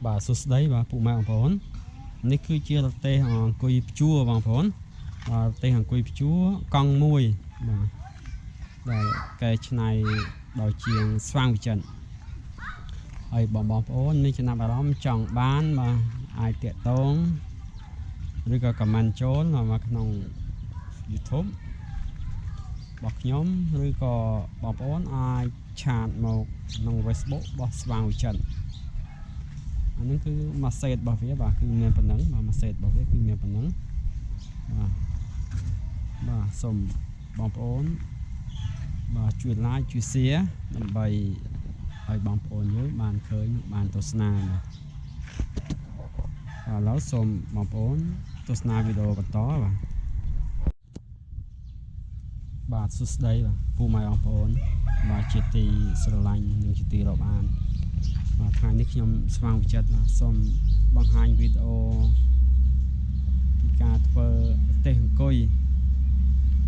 បាទសួស្តីបាទពុកម៉ែបងប្អូននេះគឺជារទេះអង្គុយព្យួរបងប្អូនបាទរទេះអង្គុយព្យួរកង់មួយបាទដែលកែច្នៃដោយជាងស្វាងវិចិត្រហើយបងប្អូនមានចំណាប់អារម្មណ៍ចង់បានបាទអាចតាក់ទងឬក៏ comment ចូលមកក្នុង YouTube របស់ខ្ញុំឬក៏បងប្អូនអាចឆាតមកក្នុង Facebook របស់ស្វាងវិចិត្រអានេះគឺម៉ាសេតរបស់វាបាទគឺមានប៉ុណ្ណឹងបាទម៉ាសេតរបស់វាគឺមានប៉ុណ្ណឹងបាទសូមបងប្អូនបាទជួយ like ជួយ share ដើម្បីឲ្យបងប្អូនយើងបានឃើញបានទស្សនាបាទឥឡូវសូមបងប្អូនទស្សនាវីដេអូបន្តបាទសួស្តីបាទពូម៉ែបងប្អូនបាទជាទីស្រឡាញ់និងជាទីរាប់អានបាទថ្ងៃនេះខ្ញុំស្វាងវិចិត្របាទសូមបង្ហាញវីដេអូពីការធ្វើរទេះអង្គុយ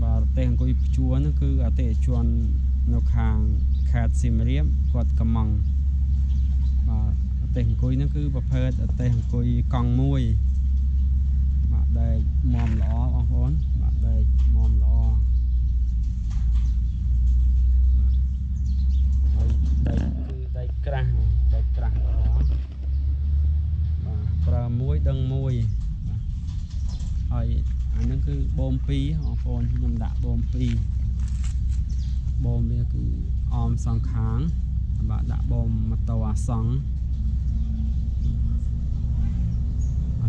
បាទរទេះអង្គុយព្យួរនោះគឺអតិថិជននៅខាងខេត្តសៀមរាបគាត់កំងបាទរទេះអង្គុយនោះគឺប្រភេទរទេះអង្គុយកង់មួយបាទដែកមាំល្អបងប្អូនបាទដែកមាំល្អដែកគឺដែកក្រាស់ល្អបាទប្រើមួយដឹងមួយហើយអានេះគឺបូម2បងប្អូនខ្ញុំដាក់បូម2បូមវាគឺអមសងខាងបាទដាក់បូមម៉ូតូអាសង់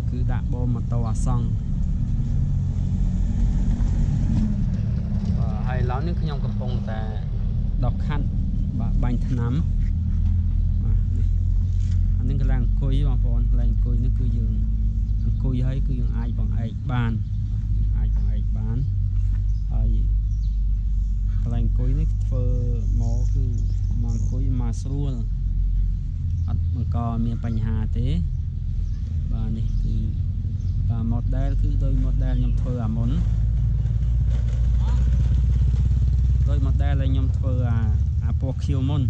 គឺដាក់បូមម៉ូតូអាសង់បាទហើយឡើយនេះខ្ញុំកំពុងតែដកខាត់បាទបាញ់ថ្នាំបាទអានេះកន្លែងអង្គុយបងប្អូនកន្លែងអង្គុយនេះគឺយើងអង្គុយហើយគឺយើងអាចបង្អែកបានហើយកន្លែងអង្គុយនេះធ្វើមកគឺមកអង្គុយមកស្រួលអត់បង្កមានបញ្ហាទេបាទនេះគឺបាទ model គឺដោយ model ខ្ញុំធ្វើអាមុនដោយ model ដែលខ្ញុំធ្វើអាពណ៌ខៀវមុន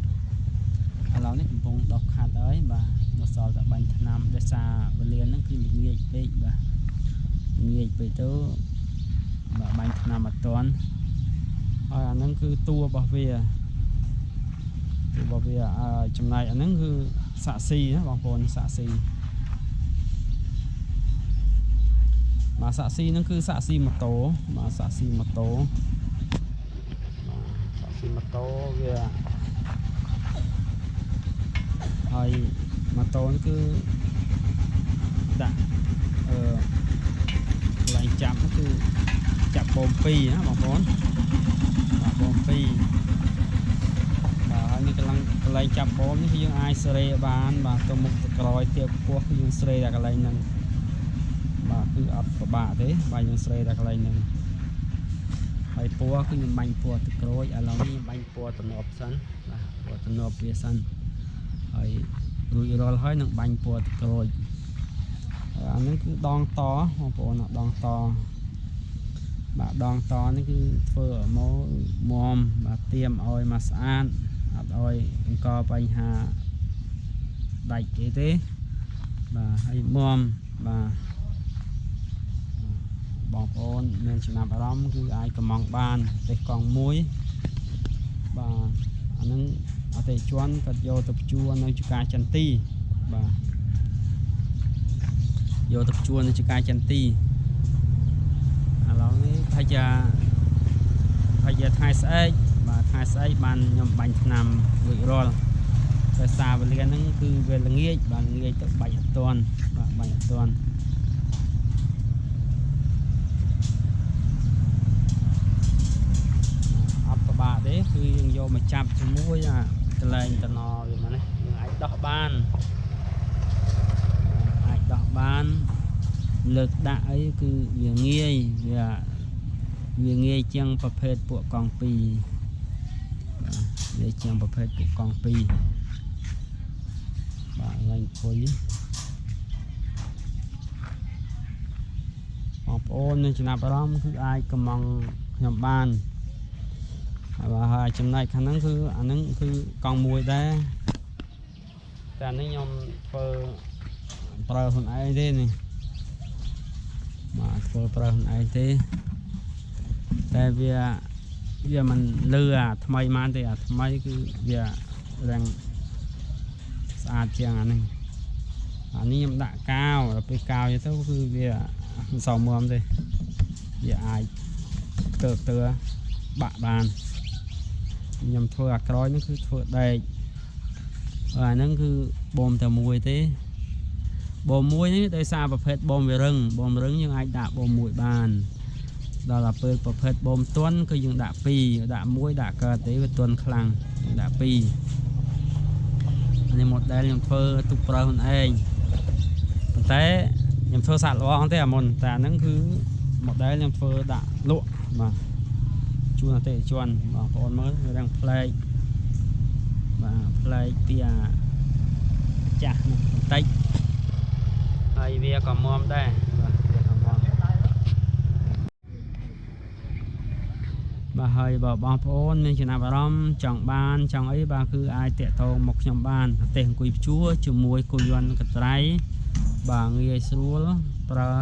ឥឡូវនេះកំពុងដុសខាត់ហើយបាទនៅសល់តែបាញ់ថ្នាំដោយសារវេលាហ្នឹងគឺល្ងាចពេកបាទល្ងាចពេកទៅបាទបាញ់ថ្នាំអត់ទាន់ហើយអាហ្នឹងគឺតួរបស់វាចំណែកអាហ្នឹងគឺសាក់ស៊ីណាបងប្អូនសាក់ស៊ីបាទសាក់ស៊ីហ្នឹងគឺសាក់ស៊ីម៉ូតូបាទសាក់ស៊ីម៉ូតូវាហើយម៉ូតូនេះគឺដាក់កន្លែងចាប់គឺចាប់បូម2ណាបងប្អូនបាទបូម2បាទហើយនេះកន្លែងចាប់បូមនេះគឺយើងអាចសេរីបានបាទទៅមុខទៅក្រោយទៀបពោះគឺយើងសេរីតែកន្លែងហ្នឹងបាទគឺអត់ពិបាកទេបាទយើងសេរីតែកន្លែងហ្នឹងហើយពណ៌គឺខ្ញុំបាញ់ពណ៌ទឹកក្រូចឥឡូវនេះបាញ់ពណ៌ទំនាប់សិនបាទពណ៌ទំនាប់វាសិនហើយរួចរាល់ហើយនឹងបាញ់ពណ៌ទឹកក្រូចអានេះគឺដងតបងប្អូនដងតបាទដងតនេះគឺធ្វើមកមុំបាទទៀមឲ្យមកស្អាតអត់ឲ្យបង្កបញ្ហាដាច់គេទេបាទហើយមុំបាទបងប្អូនមានចំណាប់អារម្មណ៍គឺអាចកំងបានទេសកង់មួយបាទអានឹងអតិថិជនគាត់យកទៅព្យួរនៅចកាចន្ទីបាទយកទៅព្យួរនៅចកាចន្ទីឥឡូវនេះប្រហែលជាថ្ងៃស្អែកបាទថ្ងៃស្អែកបានខ្ញុំបាញ់ថ្នាំរួចរាល់ដោយសារវេលាហ្នឹងគឺវាល្ងាចបាទល្ងាចទៅបាញ់អត់ទាន់បាទបាញ់អត់ទាន់បាទទេគឺយើងយកមកចាប់ជាមួយកន្លែងតំណវាមកនេះយើងអាចដោះបានលើកដាក់អីគឺវាងាយវាងាយជាងប្រភេទពួកកង់2បាទវាជាងប្រភេទពួកកង់2បាទឡើងអង្គុយបងប្អូនមានចំណាប់អារម្មណ៍គឺអាចកំងខ្ញុំបានហើយចំណែកខាងហ្នឹងគឺអាហ្នឹងគឺកង់មួយដែរតែអានេះខ្ញុំធ្វើ ប្រើខ្លួនឯងទេនេះបាទធ្វើប្រើខ្លួនឯងទេតែវាមិនលឺអាថ្មីមកទេអាថ្មីគឺវារាំងស្អាតជាងអានេះខ្ញុំដាក់កាវដល់ពេលកាវទៅគឺវាមិនសមមទេវាអាចទើបាក់បានខ្ញុំធ្វើអាក្រោយនេះគឺធ្វើដែកអាហ្នឹងគឺបូមតែមួយទេបូមមួយនេះដោយសារប្រភេទបូមវារឹងយើងអាចដាក់បូមមួយបានដល់ដល់ពេលប្រភេទបូមទន់គឺយើងដាក់2ដាក់1ដាក់កើតទេវាទន់ខ្លាំងយើងដាក់2អានេះ model ខ្ញុំធ្វើទុកប្រើខ្លួនឯងប៉ុន្តែខ្ញុំធ្វើសាក់ល្អទេអាមុនតែអាហ្នឹងគឺ model ខ្ញុំធ្វើដាក់លក់បាទជួនអតិថិជនបងប្អូនមើលវារាំងប្លែកបាទប្លែកពីអាចាស់នោះបន្តិចហើយវាក៏មាំដែរបាទវាក៏មាំបាទហើយបើបងប្អូនមានចំណាប់អារម្មណ៍ចង់បានចង់អីបាទគឺអាចតាក់ទងមកខ្ញុំបានប្រទេសអង្គុយព្យួរជាមួយគោយន្តកត្រៃបាទងាយស្រួលប្រើ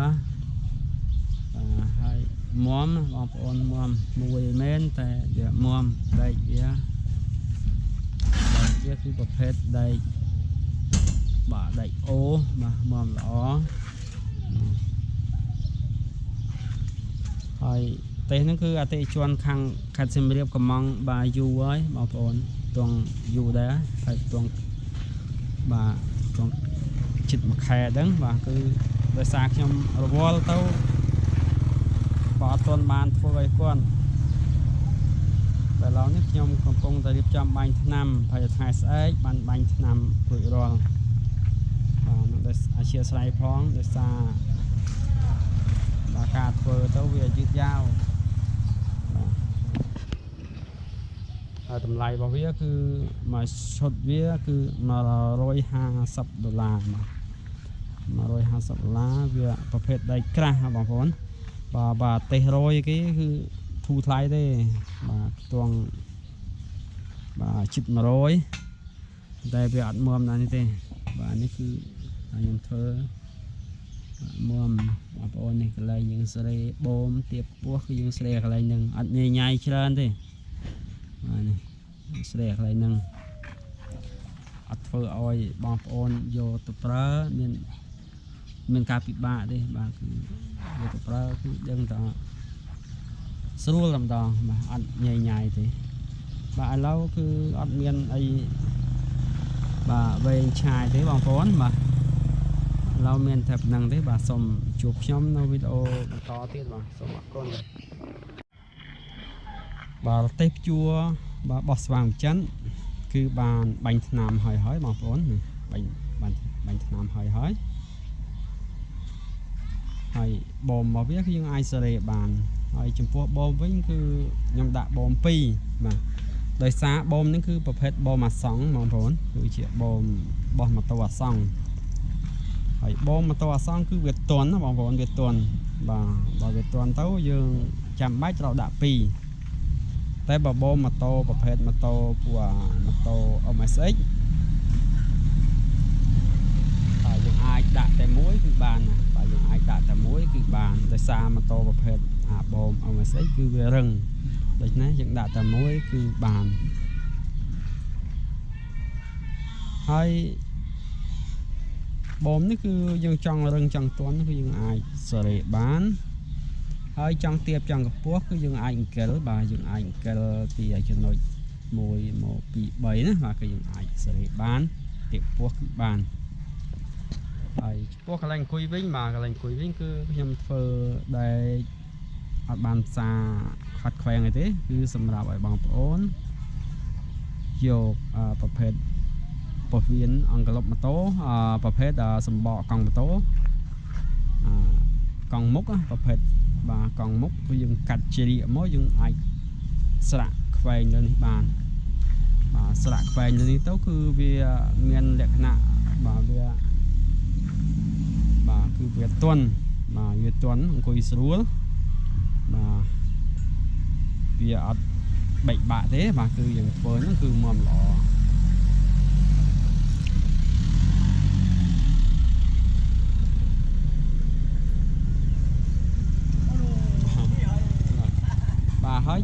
ហើយមាំបងប្អូនមាំមួយមែនតែវាមាំដែកវាគឺប្រភេទដែកបាទដែកអូបាទមាំល្អហើយទេសហ្នឹងគឺអតិថិជនខាងខេត្តសៀមរាបកំងបាទយូរហើយបងប្អូនទងយូរដែរហើយទងបាទទងជិតមួយខែហ្នឹងបាទគឺដោយសារខ្ញុំរវល់ទៅបើអត់ទាន់បានធ្វើឲ្យគាត់តែឥឡូវនេះខ្ញុំកំពុងតែរៀបចំបាញ់ថ្នាំហើយថ្ងៃស្អែកបានបាញ់ថ្នាំរួចរាល់បាទនឹងដោយអាជាស្រ័យផងដោយសារបាទការធ្វើទៅវាយឺតយ៉ាវបាទហើយតម្លៃរបស់វាគឺមួយឈុតវាគឺ$150បាទ$150វាប្រភេទដីក្រាស់បងប្អូនបាទទេស100គេគឺធូរថ្លៃទេបាទខ្ទង់បាទជិត100តែវាអត់មាំណាស់នេះទេបាទនេះគឺខ្ញុំធ្វើមាំបងប្អូននេះកន្លែងយើងស្រេបូមទៀបពោះគឺយើងស្រេកន្លែងហ្នឹងអត់ញ៉ៃច្រើនទេបាទនេះស្រេកន្លែងហ្នឹងអត់ធ្វើឲ្យបងប្អូនយកទៅប្រើមានការពិបាកទេបាទគឺយកទៅប្រើគឺដឹងតស្រួលតែម្ដងបាទអត់ញ៉ៃទេបាទឥឡូវគឺអត់មានអីបាទវែងឆ្ងាយទេបងប្អូនបាទឥឡូវមានតែប៉ុណ្្នឹងទេបាទសូមជួបខ្ញុំនៅវីដេអូបន្តទៀតបាទសូមអរគុណបាទទេសព្យួរបាទបោះស្វាងចិនគឺបានបាញ់ថ្នាំហើយបងប្អូនបាញ់ថ្នាំហើយបូមរបស់វាគឺយើងអាចសេរីបានហើយចំពោះបូមវិញគឺខ្ញុំដាក់បូម2បាទដោយសារបូមនេះគឺប្រភេទបូមអាសង់បងប្អូនគឺជាបូមបោះម៉ូតូអាសង់ហើយបូមម៉ូតូអាសង់គឺវាទន់ណាបងប្អូនវាទន់បាទបើវាទន់ទៅយើងចាំបាច់ត្រូវដាក់2តែបើបូមម៉ូតូប្រភេទម៉ូតូពួកម៉ូតូ MSX ហើយយើងអាចដាក់តែមួយគឺបានណាបាទយើងអាចដាក់តែមួយគឺបានដោយសារម៉ូតូប្រភេទអាបូម MSX គឺវារឹងដូច្នេះយើងដាក់តែមួយគឺបានហើយបូមនេះគឺយើងចង់រឹងចង់ទន់គឺយើងអាចសេរីបានហើយចង់ទៀបចង់កម្ពស់គឺយើងអាចអង្គិលបាទយើងអាចអង្គិលពីចំណុច1មក2 3ណាបាទគឺយើងអាចសេរីបានទៀបខ្ពស់គឺបានហើយចំពោះកន្លែងអង្គុយវិញបាទកន្លែងអង្គុយវិញគឺខ្ញុំធ្វើដែកអត់បានផ្សារខាត់ខ្វែងអីទេគឺសម្រាប់ឲ្យបងប្អូនយកប្រភេទពោះវៀនអង្គលុបម៉ូតូប្រភេទសម្បកកង់ម៉ូតូកង់មុខប្រភេទបាទកង់មុខគឺយើងកាត់ជារៀកមកយើងអាចស្រាក់ខ្វែងលើនេះបានបាទស្រាក់ខ្វែងលើនេះទៅគឺវាមានលក្ខណៈបាទគឺវាទន់បាទវាទន់អង្គុយស្រួលបាទវាអត់បែកបាក់ទេបាទគឺយើងធ្វើហ្នឹងគឺមាំល្អ ប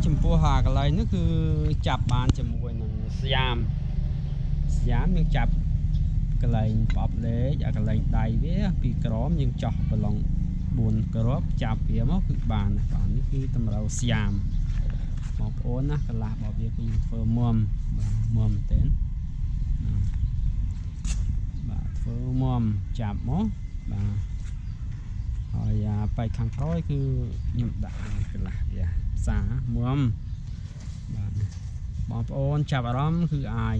ចំពោះហាកន្លែងនេះគឺចាប់បានជាមួយនឹងស្យាមយើងចាប់កន្លែងបបលេខអាកន្លែងដៃវាពីក្រមយើងចោះប្រឡង4គ្រាប់ចាប់វាមកគឺបានបាទនេះគឺតម្រូវស្យាមបងប្អូនណាកន្លះរបស់វាគឺធ្វើមុំបាទមុំមែនបាទធ្វើមុំចាប់មកបាទហើយបែកខាងក្រោយគឺខ្ញុំដាក់កន្លះវាផ្សាមុំបាទបងប្អូនចាប់អារម្មណ៍គឺអាច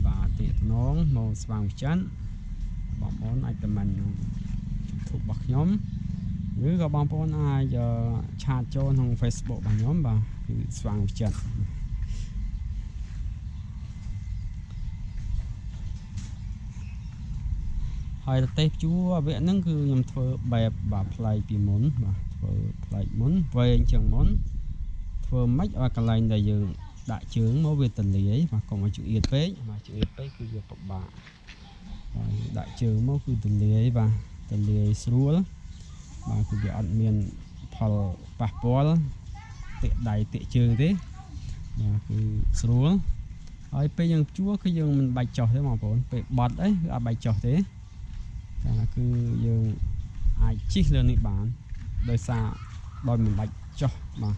បាទទាក់ទងមកស្វែងវិចិត្របងប្អូនអាចខមមិនក្នុង YouTube របស់ខ្ញុំឬក៏បងប្អូនអាចឆាតចូលក្នុង Facebook របស់ខ្ញុំបាទគឺស្វែងវិចិត្រហើយប្រទេសជួរវគ្គហ្នឹងគឺខ្ញុំធ្វើបែបបាទផ្លៃពីមុនបាទធ្វើផ្លៃមុនវែងជាងមុនធ្វើម៉េចឲ្យកន្លែងដែលយើងដាក់ជើងមកវាទលាយបាទកុំឲ្យចង្អៀតពេកបាទចង្អៀតពេកគឺវាពិបាកបាទដាក់ជើងមកគឺទលាយបាទទលាយស្រួលបាទគឺវាអត់មានផលប៉ះពាល់ទាក់ដៃទាក់ជើងទេបាទគឺស្រួលហើយពេលយើងជួគឺយើងមិនបាច់ចោះទេបងប្អូនពេលបត់អីគឺអត់បាច់ចោះទេគឺយើងអាចជិះលើនេះបានដោយសារដោយមិនបាច់ចោះបាទ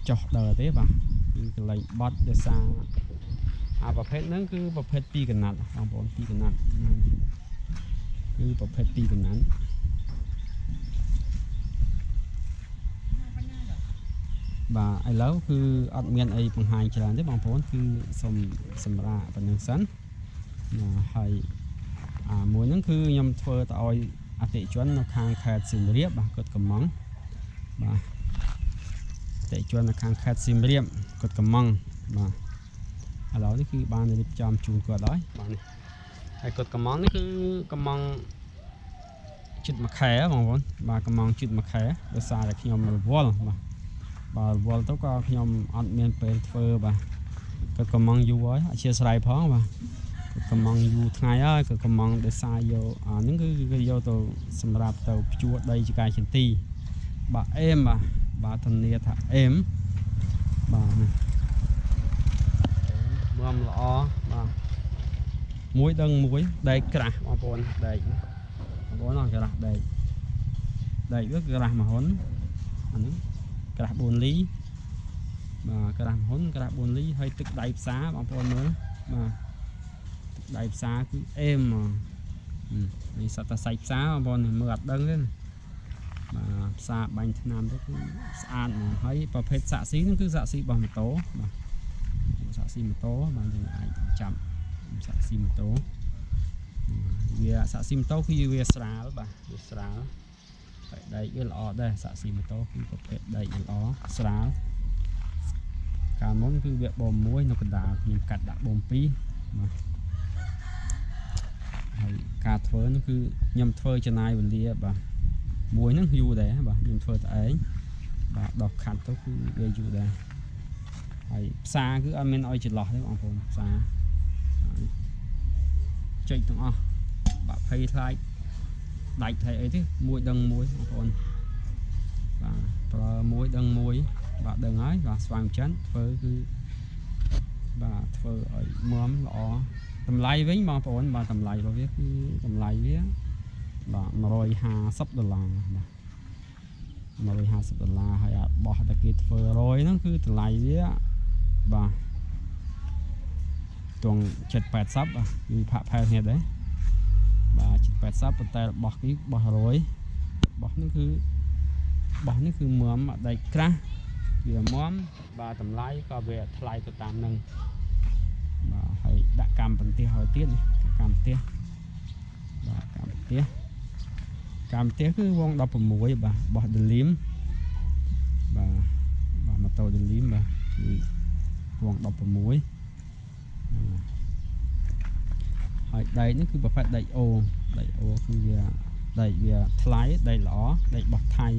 ចោះដើរទេបាទគឺកន្លែងបត់ដោយសារប្រភេទហ្នឹងគឺប្រភេទពីរកណាត់បងប្អូនពីរកណាត់គឺប្រភេទពីរកណាត់បាទឥឡូវគឺអត់មានអីបង្ហាញច្រើនទេបងប្អូនគឺសូមសម្រាប់ប៉ុណ្្នឹងសិនហើយមួយហ្នឹងគឺខ្ញុំធ្វើទៅឲ្យអតិថិជននៅខាងខេត្តសៀមរាបបាទគាត់កំងបាទអតិថិជននៅខាងខេត្តសៀមរាបគាត់កំងបាទឥឡូវនេះគឺបានរៀបចំជូនគាត់ហើយបាទនេះហើយគាត់កំងនេះគឺកំងជិត1ខែបងប្អូនបាទកំងជិត1ខែដោយសារតែខ្ញុំរវល់បាទរវល់ទៅក៏ខ្ញុំអត់មានពេលធ្វើបាទគាត់កំងយូរហើយអធិស្ឋានផងបាទកំងយូរថ្ងៃហើយក៏កំងដោយសារយកហ្នឹងគឺយកទៅសម្រាប់ទៅភ្ជួរដីចកាយចន្ទីបាទអេមបាទធានាថាអេមបាទមើមល្អបាទមួយដឹងមួយដែកក្រាស់បងប្អូនដែកបងប្អូនអត់ក្រាស់ដែកវាក្រាស់មហុនអាហ្នឹងក្រាស់4លីបាទក្រាស់មហុនក្រាស់4លីហើយទឹកដៃផ្សារបងប្អូនមើលបាទដៃផ្សារគឺអេមនេះសត្វតែសាច់ផ្សារបងប្អូនមើលអត់ដឹងទេបាទផ្សារបាញ់ថ្នាំទៅគឺស្អាតហ្មងហើយប្រភេទសាក់ស៊ីហ្នឹងគឺសាក់ស៊ីរបស់ម៉ូតូបាទសាក់ស៊ីម៉ូតូបាទយើងអាចចាប់សាក់ស៊ីម៉ូតូវាសាក់ស៊ីម៉ូតូគឺវាស្រាលបាទវាស្រាលតែដែកវាល្អដែរសាក់ស៊ីម៉ូតូគឺប្រភេទដែកល្អស្រាលកាលមុនគឺវាបូមមួយនៅកណ្ដាលខ្ញុំកាត់ដាក់បូម2បាទហើយការធ្វើនោះគឺខ្ញុំធ្វើចំណាយវេលាបាទមួយហ្នឹងយូរដែរបាទខ្ញុំធ្វើតែឯងបាទដោះខាត់ទៅគឺវាយូរដែរហើយផ្សារគឺអត់មានឲ្យចន្លោះទេបងប្អូនផ្សារចុចទាំងអស់បាទភ័យខ្លាចដាច់ថៃអីទេមួយដឹងមួយបងប្អូនបាទប្រើមួយដឹងមួយបាទដឹងហើយបាទស្វែងចិនធ្វើគឺបាទធ្វើឲ្យមុំល្អតម្លៃវិញបងប្អូនបាទតម្លៃរបស់វាគឺតម្លៃវាបាទ$150បាទ$150ហើយបោះតែគេធ្វើ100ហ្នឹងគឺតម្លៃវាបាទទង780បាទគឺផាក់ផែលគ្នាដែរបាទ780ប៉ុន្តែរបស់គេបោះ100បោះនេះគឺមុំដៃក្រាស់វាមុំបាទតម្លៃក៏វាថ្លៃទៅតាមនឹងបាទហើយដាក់កម្មបន្ទះឲ្យទៀតនេះកម្មបន្ទះបាទកម្មបន្ទះគឺវង16បាទបោះដលីមបាទបោះម៉ូតូដលីមបាទគឺវង16ហើយដែកនេះគឺប្រភេទដែកអូគឺវាដែកវាថ្លៃដែកល្អដែកបោះថៃ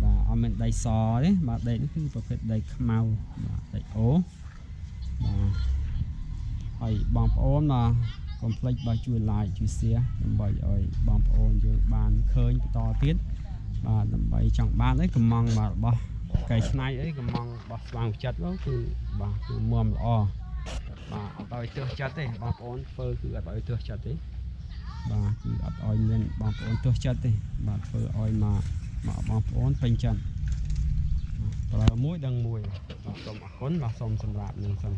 បាទអត់មានដែកសទេបាទដែកនេះគឺប្រភេទដែកខ្មៅបាទដែកអូបាទហើយបងប្អូនបាទកុំភ្លេចបាទជួយ like ជួយ share ដើម្បីឲ្យបងប្អូនយើងបានឃើញបន្តទៀតបាទដើម្បីចង់បានអីកំងបាទរបស់ កែច្នៃអីកំងបោះស្វាងចិត្តទៅគឺបាទគឺមុំល្អបាទអត់ឲ្យទើសចិត្តទេបងប្អូនធ្វើគឺអត់ឲ្យទើសចិត្តទេបាទគឺអត់ឲ្យមានបងប្អូនទើសចិត្តទេបាទធ្វើឲ្យមកបងប្អូនពេញចិត្តប្រើមួយដឹងមួយបាទសូមអរគុណបាទសូមសម្រាប់នឹងសិន